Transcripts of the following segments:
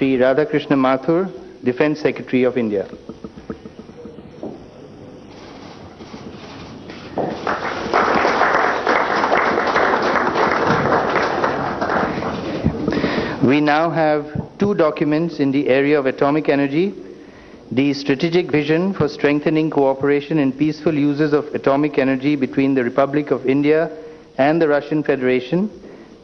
Shri Radhakrishna Mathur, Defence Secretary of India. We now have two documents in the area of atomic energy: the strategic vision for strengthening cooperation in peaceful uses of atomic energy between the Republic of India and the Russian Federation,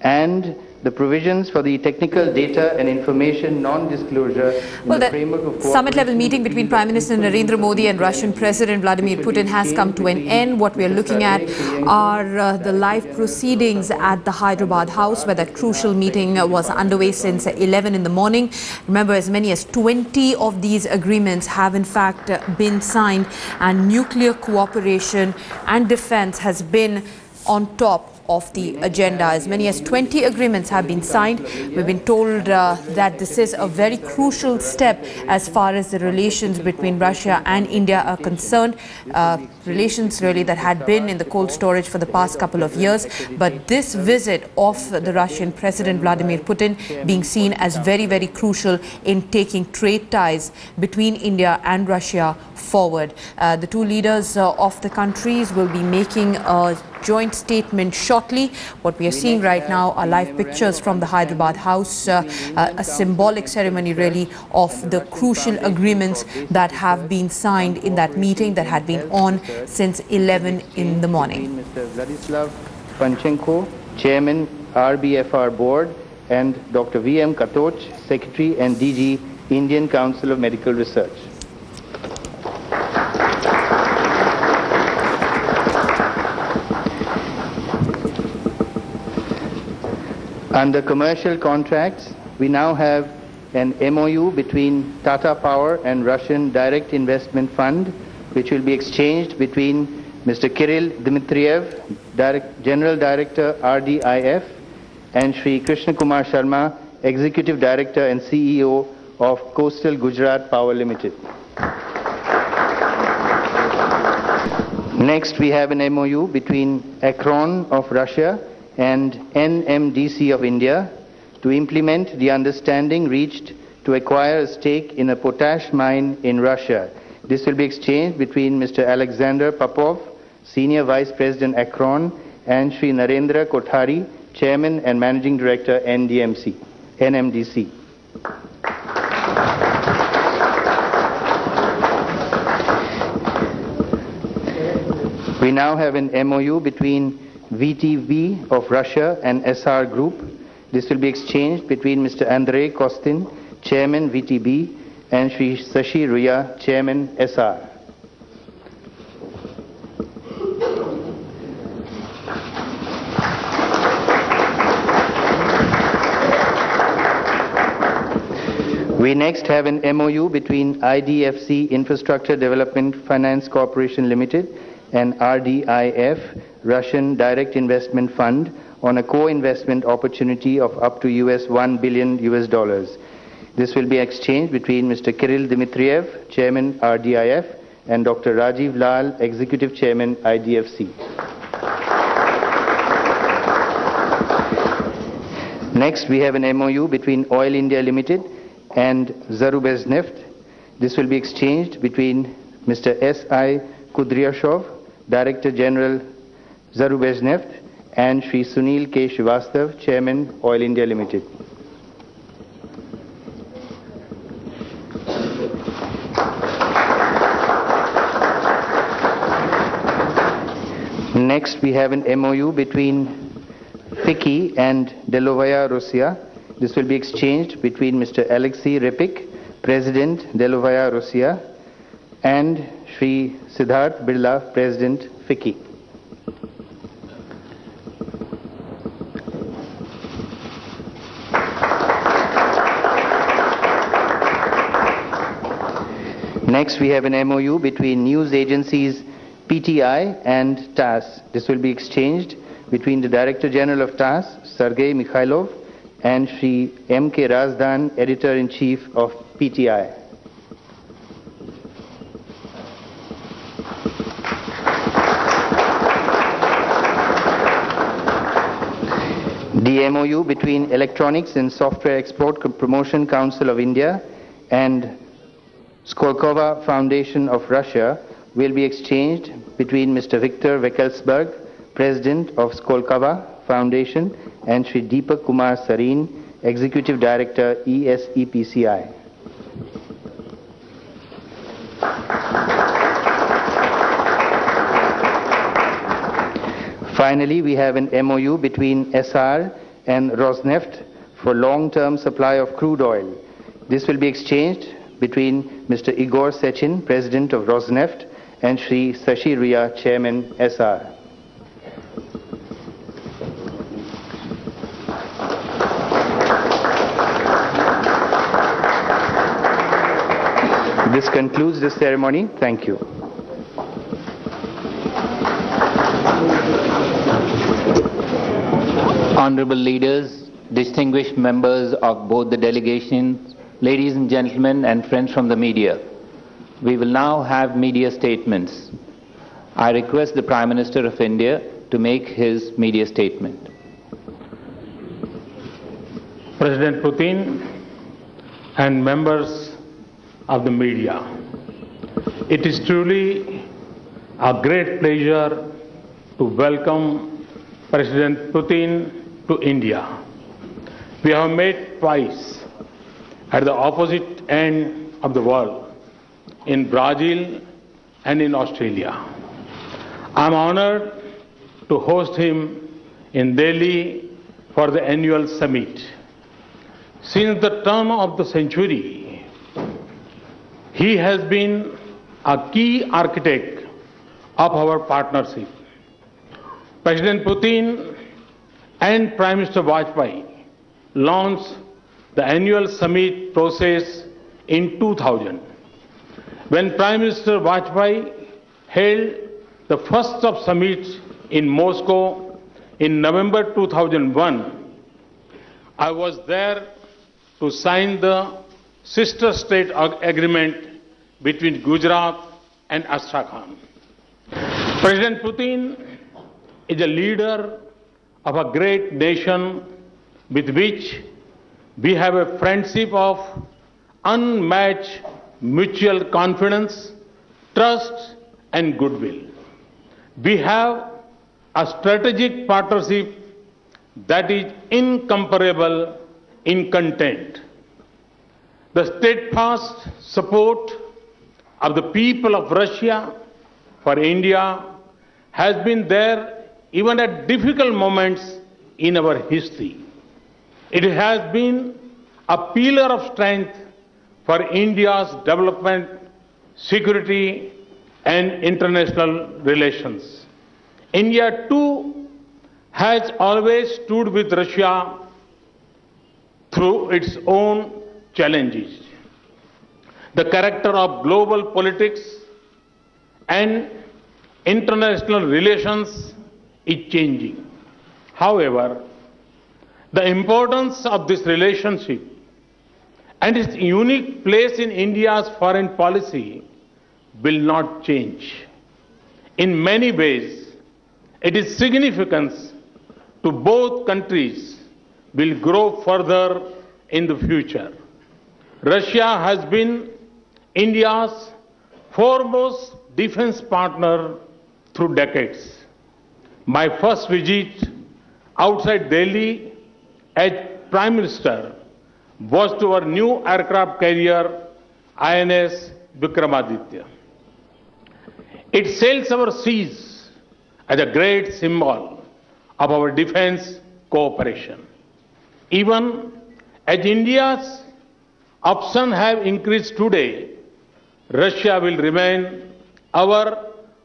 and the provisions for the technical data and information non-disclosure in the framework of summit-level meeting between Prime Minister Narendra Modi and Russian President Vladimir Putin has come to an end. What we are looking at are the live proceedings at the Hyderabad House, where that crucial meeting was underway since 11 in the morning. Remember, as many as 20 of these agreements have in fact been signed, and nuclear cooperation and defense has been on top of the agenda. As many as 20 agreements have been signed. We've been told that this is a very crucial step as far as the relations between Russia and India are concerned. Relations really that had been in the cold storage for the past couple of years. But this visit of the Russian President Vladimir Putin being seen as very, very crucial in taking trade ties between India and Russia forward. The two leaders of the countries will be making a joint statement shortly. What we are seeing right now are live pictures from the Hyderabad House, a symbolic ceremony really of the crucial agreements that have been signed in that meeting that had been on since 11 in the morning. Mr. Vladislav Panchenko, Chairman RBFR Board, and Dr. V.M. Katoch, Secretary and DG, Indian Council of Medical Research. Under commercial contracts, we now have an MOU between Tata Power and Russian Direct Investment Fund, which will be exchanged between Mr. Kirill Dmitriev, General Director RDIF, and Shri Krishna Kumar Sharma, Executive Director and CEO of Coastal Gujarat Power Limited. Next, we have an MOU between Akron of Russia and NMDC of India to implement the understanding reached to acquire a stake in a potash mine in Russia. This will be exchanged between Mr. Alexander Popov, Senior Vice President Akron, and Shri Narendra Kothari, Chairman and Managing Director NMDC. We now have an MOU between VTB of Russia and SR Group. This will be exchanged between Mr. Andrei Kostin, Chairman VTB, and Shri Sashi Ruya, Chairman SR. We next have an MOU between IDFC Infrastructure Development Finance Corporation Limited and RDIF, Russian Direct Investment Fund, on a co-investment opportunity of up to $1 billion. This will be exchanged between Mr. Kirill Dmitriev, Chairman RDIF, and Dr. Rajiv Lal, Executive Chairman IDFC. Next, we have an MOU between Oil India Limited and Zarubezhneft. This will be exchanged between Mr. S.I. Kudryashov, Director General Zarubezhneft, and Shri Sunil K. Srivastav, Chairman Oil India Limited. Next, we have an MOU between FICCI and Delovaya Russia. This will be exchanged between Mr. Alexei Repik, President Delovaya Russia, and Shri Siddharth Birla, President FICCI. Next, we have an MOU between news agencies PTI and TASS. This will be exchanged between the Director General of TASS, Sergei Mikhailov, and Shri M.K. Razdan, Editor-in-Chief of PTI. The MOU between Electronics and Software Export Promotion Council of India and Skolkovo Foundation of Russia will be exchanged between Mr. Viktor Veckelsberg, President of Skolkovo Foundation, and Sri Deepak Kumar Sareen, Executive Director, ESEPCI. Finally, we have an MOU between SR and Rosneft for long-term supply of crude oil. This will be exchanged between Mr. Igor Sechin, President of Rosneft, and Sri Sashi Ria, Chairman, SR. This concludes the ceremony. Thank you. Honorable leaders, distinguished members of both the delegations, ladies and gentlemen, and friends from the media, we will now have media statements. I request the Prime Minister of India to make his media statement. President Putin and members of the media, it is truly a great pleasure to welcome President Putin to India. We have met twice at the opposite end of the world, in Brazil and in Australia. I am honored to host him in Delhi for the annual summit. Since the turn of the century, he has been a key architect of our partnership. President Putin and Prime Minister Vajpayee launched the annual summit process in 2000. When Prime Minister Vajpayee held the first of summits in Moscow in November 2001, I was there to sign the sister state agreement between Gujarat and Astrakhan. President Putin is a leader of a great nation with which we have a friendship of unmatched mutual confidence, trust, and goodwill. We have a strategic partnership that is incomparable in content. The steadfast support of the people of Russia for India has been there even at difficult moments in our history. It has been a pillar of strength for India's development, security, and international relations. India, too, has always stood with Russia through its own challenges. The character of global politics and international relations is changing. However, the importance of this relationship and its unique place in India's foreign policy will not change. In many ways, its significance to both countries will grow further in the future. Russia has been India's foremost defense partner through decades. My first visit outside Delhi as Prime Minister was to our new aircraft carrier, INS Vikramaditya. It sails our seas as a great symbol of our defense cooperation. Even as India's options have increased today, Russia will remain our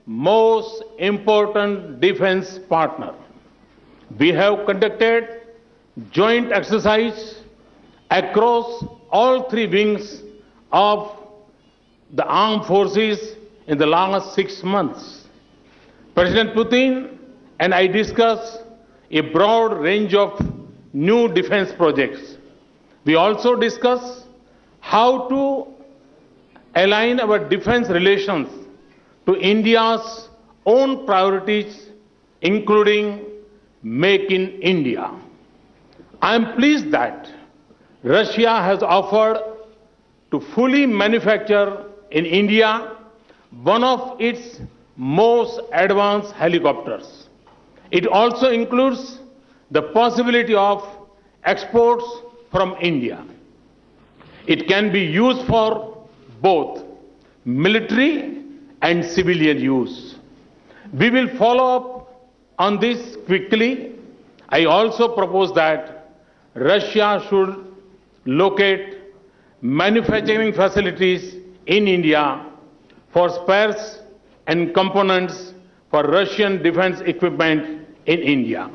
most important defense partner. We have conducted joint exercise across all three wings of the armed forces in the last 6 months. President Putin and I discussed a broad range of new defense projects. We also discussed how to align our defense relations to India's own priorities, including Make in India. I am pleased that Russia has offered to fully manufacture in India one of its most advanced helicopters. It also includes the possibility of exports from India. It can be used for both military and civilian use. We will follow up on this quickly. I also propose that Russia should locate manufacturing facilities in India for spares and components for Russian defense equipment in India.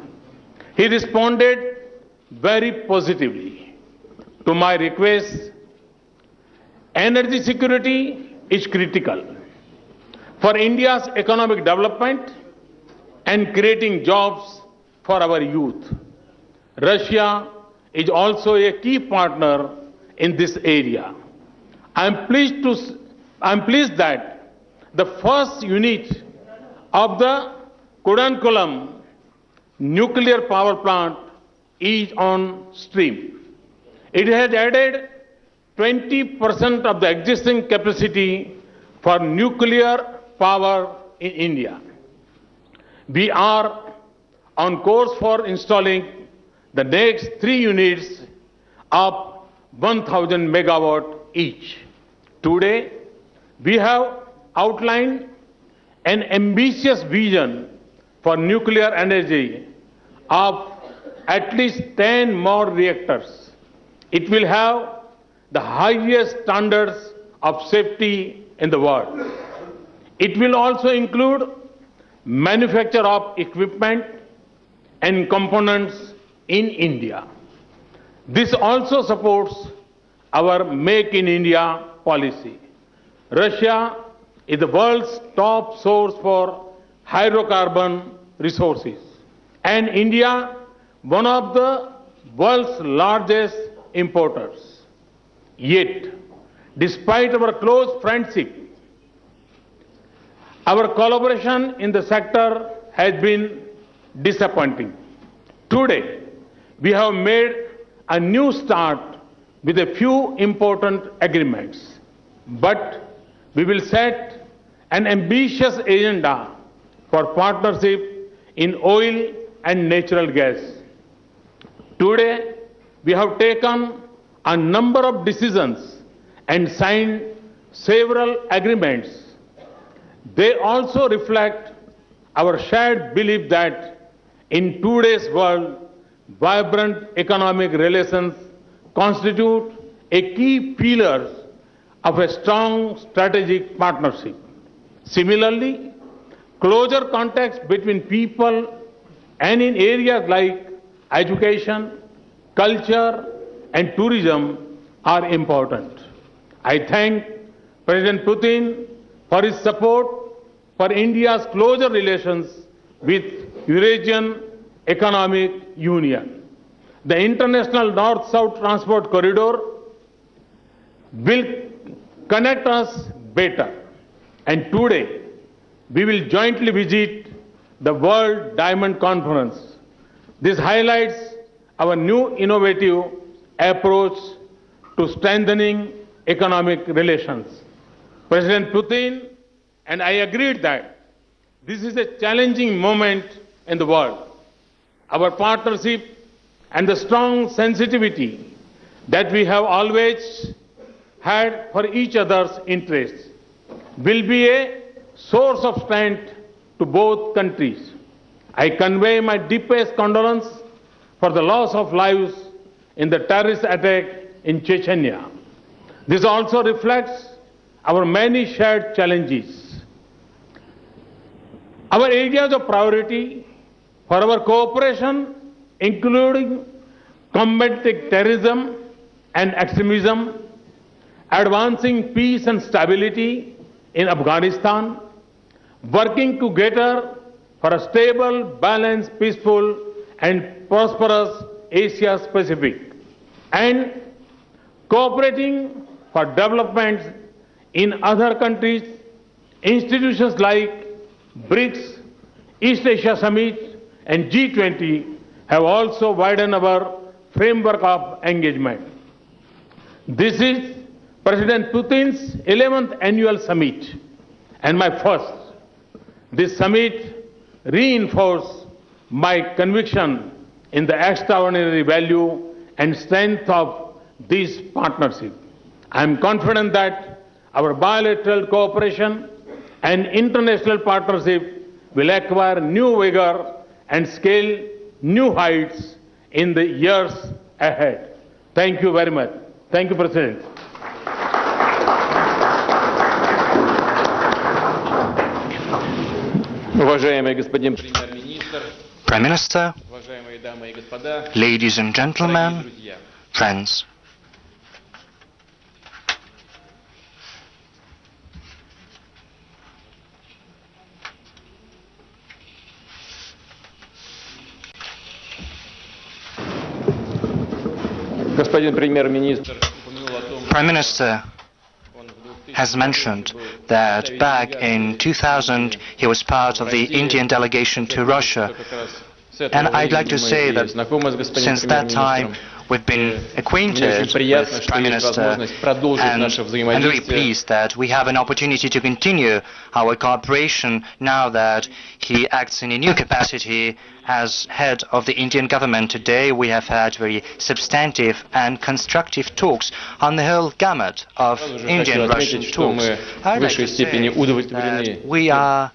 He responded very positively to my request. Energy security is critical for India's economic development and creating jobs for our youth. Russia is also a key partner in this area. I am pleased that the first unit of the Kudankulam nuclear power plant is on stream. It has added 20% of the existing capacity for nuclear power in India. We are on course for installing the next 3 units of 1,000 megawatt each. Today, we have outlined an ambitious vision for nuclear energy of at least 10 more reactors. It will have the highest standards of safety in the world. It will also include manufacture of equipment and components in India. This also supports our Make in India policy. Russia is the world's top source for hydrocarbon resources, and India one of the world's largest importers. Yet, despite our close friendship, our collaboration in the sector has been disappointing. Today, we have made a new start with a few important agreements, but we will set an ambitious agenda for partnership in oil and natural gas. Today, we have taken a number of decisions and signed several agreements. They also reflect our shared belief that in today's world, vibrant economic relations constitute a key pillar of a strong strategic partnership. Similarly, closer contacts between people and in areas like education, culture, and tourism are important. I thank President Putin for his support for India's closer relations with Eurasian Economic Union. The International North-South Transport Corridor will connect us better. And today, we will jointly visit the World Diamond Conference. This highlights our new innovative approach to strengthening economic relations. President Putin and I agreed that this is a challenging moment in the world. Our partnership and the strong sensitivity that we have always had for each other's interests will be a source of strength to both countries. I convey my deepest condolence for the loss of lives in the terrorist attack in Chechnya. This also reflects our many shared challenges. Our areas of priority for our cooperation, including combating terrorism and extremism, advancing peace and stability in Afghanistan, working together for a stable, balanced, peaceful, and prosperous Asia Pacific, and cooperating for development in other countries. Institutions like BRICS, East Asia Summit, and G20 have also widened our framework of engagement. This is President Putin's 11th annual summit and my first. This summit reinforced my conviction in the extraordinary value and strength of this partnership. I am confident that our bilateral cooperation and international partnership will acquire new vigor and scale new heights in the years ahead. Thank you very much. Thank you, President. Prime Minister, ladies and gentlemen, friends. Prime Minister has mentioned that back in 2000 he was part of the Indian delegation to Russia. And I'd like to say that since that time we've been acquainted with Prime Minister, and I'm very pleased that we have an opportunity to continue our cooperation now that he acts in a new capacity as head of the Indian government. Today we have had very substantive and constructive talks on the whole gamut of Indian-Russian talks. I'd like to say that we are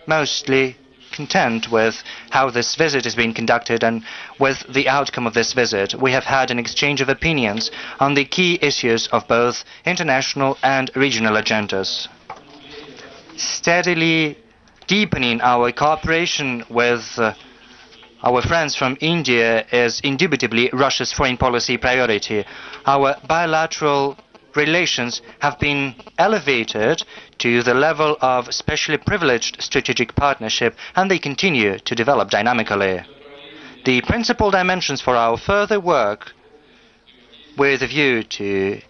mostly content with how this visit is being conducted and with the outcome of this visit. We have had an exchange of opinions on the key issues of both international and regional agendas. Steadily deepening our cooperation with our friends from India is indubitably Russia's foreign policy priority. Our bilateral relations have been elevated to the level of specially privileged strategic partnership, and they continue to develop dynamically. The principal dimensions for our further work, with a view to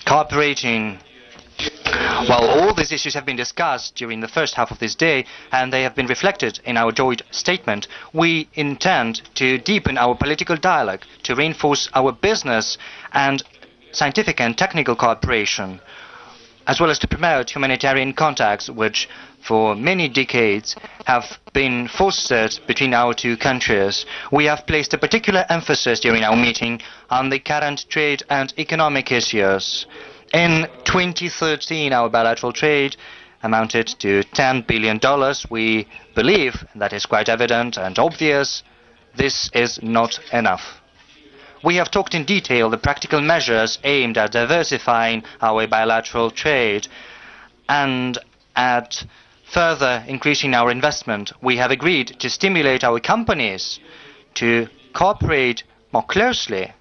cooperating, well, all these issues have been discussed during the first half of this day, and they have been reflected in our joint statement. We intend to deepen our political dialogue, to reinforce our business and scientific and technical cooperation, as well as to promote humanitarian contacts, which for many decades have been fostered between our two countries. We have placed a particular emphasis during our meeting on the current trade and economic issues. In 2013, our bilateral trade amounted to $10 billion. We believe, and that is quite evident and obvious, this is not enough. We have talked in detail the practical measures aimed at diversifying our bilateral trade and at further increasing our investment. We have agreed to stimulate our companies to cooperate more closely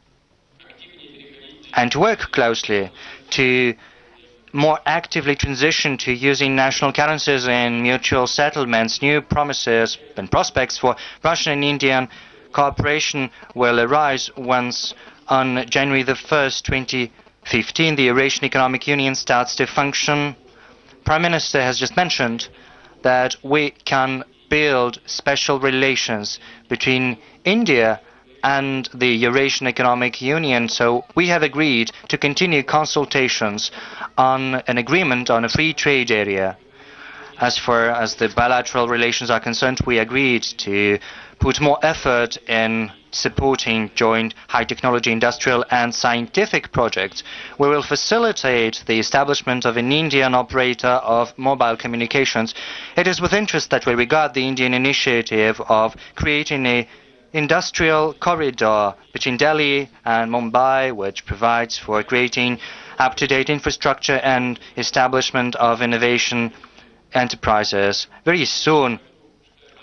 and to work closely to more actively transition to using national currencies in mutual settlements. New promises and prospects for Russian and Indian cooperation will arise once on January the 1st, 2015, the Eurasian Economic Union starts to function. Prime Minister has just mentioned that we can build special relations between India and the Eurasian Economic Union, so we have agreed to continue consultations on an agreement on a free trade area. As far as the bilateral relations are concerned, we agreed to put more effort in supporting joint high-technology industrial and scientific projects. We will facilitate the establishment of an Indian operator of mobile communications. It is with interest that we regard the Indian initiative of creating an industrial corridor between Delhi and Mumbai, which provides for creating up-to-date infrastructure and establishment of innovation enterprises. Very soon,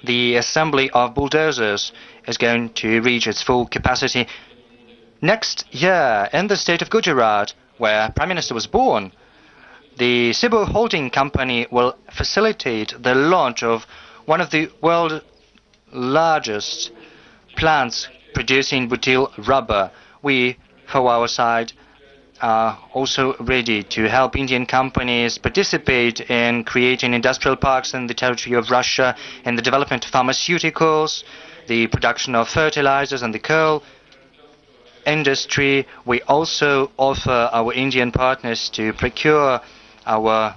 the assembly of bulldozers is going to reach its full capacity. Next year, in the state of Gujarat, where Prime Minister was born, the Cebu Holding Company will facilitate the launch of one of the world's largest plants producing butyl rubber. We, for our side, are also ready to help Indian companies participate in creating industrial parks in the territory of Russia, in the development of pharmaceuticals, the production of fertilizers and the coal industry. We also offer our Indian partners to procure our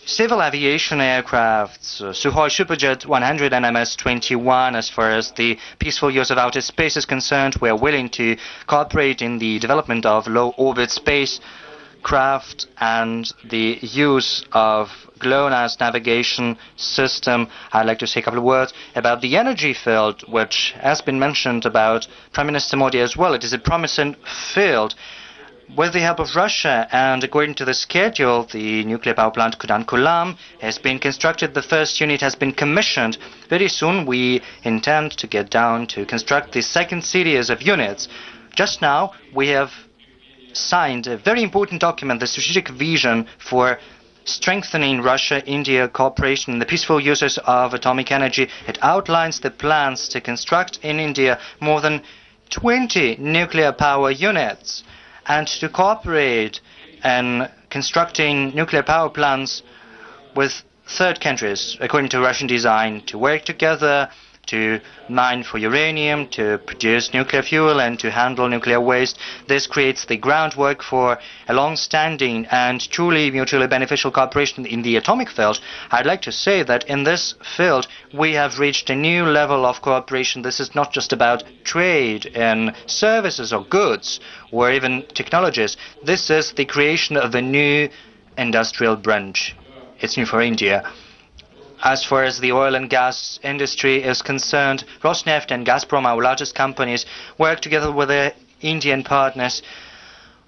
civil aviation aircrafts, Sukhoi Superjet 100 and MS-21. As far as the peaceful use of outer space is concerned, we are willing to cooperate in the development of low-orbit spacecraft and the use of GLONASS navigation system. I'd like to say a couple of words about the energy field, which has been mentioned about Prime Minister Modi as well. It is a promising field. With the help of Russia and according to the schedule, the nuclear power plant Kudankulam has been constructed. The first unit has been commissioned. Very soon we intend to get down to construct the second series of units. Just now we have signed a very important document, the strategic vision for strengthening Russia-India cooperation in the peaceful uses of atomic energy. It outlines the plans to construct in India more than 20 nuclear power units and to cooperate in constructing nuclear power plants with third countries, according to Russian design, to work together, to mine for uranium, to produce nuclear fuel, and to handle nuclear waste. This creates the groundwork for a long-standing and truly mutually beneficial cooperation in the atomic field. I'd like to say that in this field we have reached a new level of cooperation. This is not just about trade in services or goods or even technologies. This is the creation of a new industrial branch. It's new for India. As far as the oil and gas industry is concerned, Rosneft and Gazprom, our largest companies, work together with their Indian partners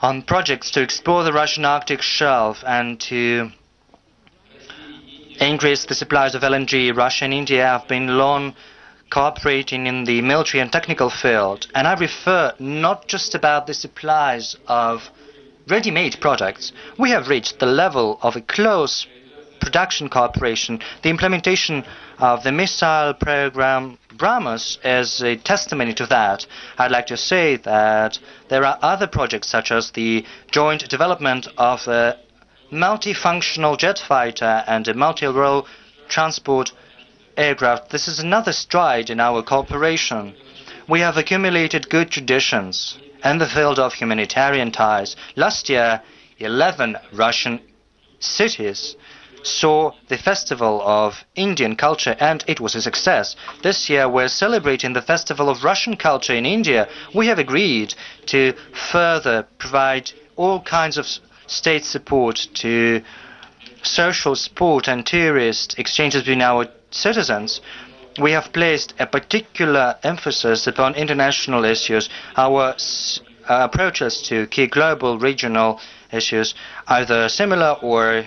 on projects to explore the Russian Arctic shelf and to increase the supplies of LNG. Russia and India have been long cooperating in the military and technical field, and I refer not just about the supplies of ready-made products. We have reached the level of a close production cooperation. The implementation of the missile program BrahMos is a testimony to that. I'd like to say that there are other projects such as the joint development of a multifunctional jet fighter and a multi-role transport aircraft. This is another stride in our cooperation. We have accumulated good traditions in the field of humanitarian ties. Last year, 11 Russian cities saw the Festival of Indian Culture, and it was a success. This year we're celebrating the Festival of Russian Culture in India. We have agreed to further provide all kinds of state support to social, sport and tourist exchanges between our citizens. We have placed a particular emphasis upon international issues. Our approaches to key global regional issues, either similar or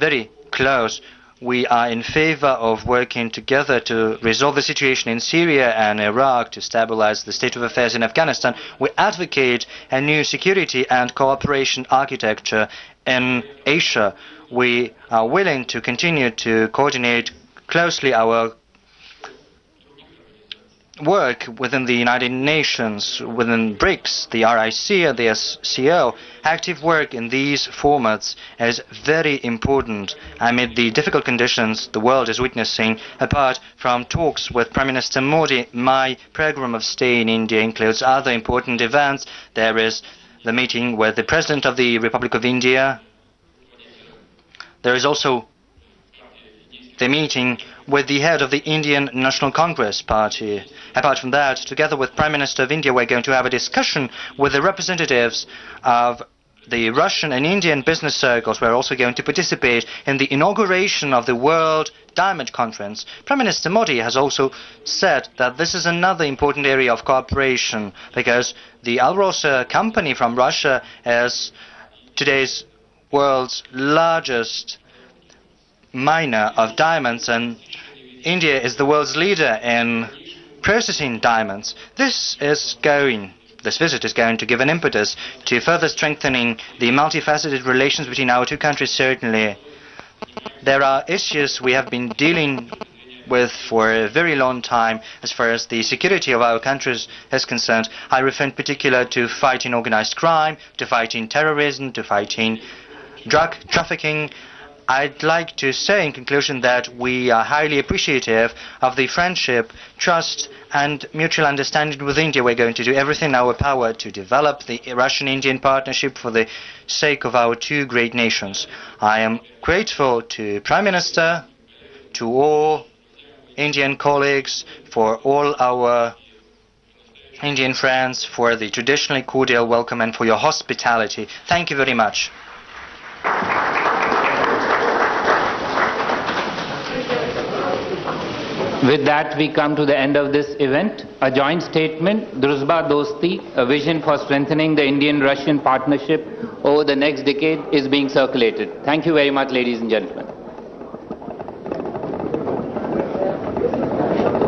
very close. We are in favor of working together to resolve the situation in Syria and Iraq, to stabilize the state of affairs in Afghanistan. We advocate a new security and cooperation architecture in Asia. We are willing to continue to coordinate closely our work within the United Nations, within BRICS, the RIC and the SCO. Active work in these formats is very important amid the difficult conditions the world is witnessing. Apart from talks with Prime Minister Modi, my program of stay in India includes other important events. There is the meeting with the President of the Republic of India. There is also the meeting with the head of the Indian National Congress Party. Apart from that, together with Prime Minister of India, we're going to have a discussion with the representatives of the Russian and Indian business circles. We're also going to participate in the inauguration of the World Diamond Conference. Prime Minister Modi has also said that this is another important area of cooperation because the Alrosa company from Russia is today's world's largest miner of diamonds, and India is the world's leader in processing diamonds. This visit is going to give an impetus to further strengthening the multifaceted relations between our two countries. Certainly, there are issues we have been dealing with for a very long time as far as the security of our countries is concerned. I refer in particular to fighting organized crime, to fighting terrorism, to fighting drug trafficking. I'd like to say in conclusion that we are highly appreciative of the friendship, trust and mutual understanding with India. We're going to do everything in our power to develop the Russian-Indian partnership for the sake of our two great nations. I am grateful to Prime Minister, to all Indian colleagues, for all our Indian friends, for the traditionally cordial welcome and for your hospitality. Thank you very much. With that, we come to the end of this event. A joint statement, Druzhba Dosti, a vision for strengthening the Indian-Russian partnership over the next decade, is being circulated. Thank you very much, ladies and gentlemen.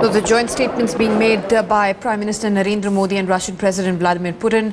So the joint statements being made by Prime Minister Narendra Modi and Russian President Vladimir Putin.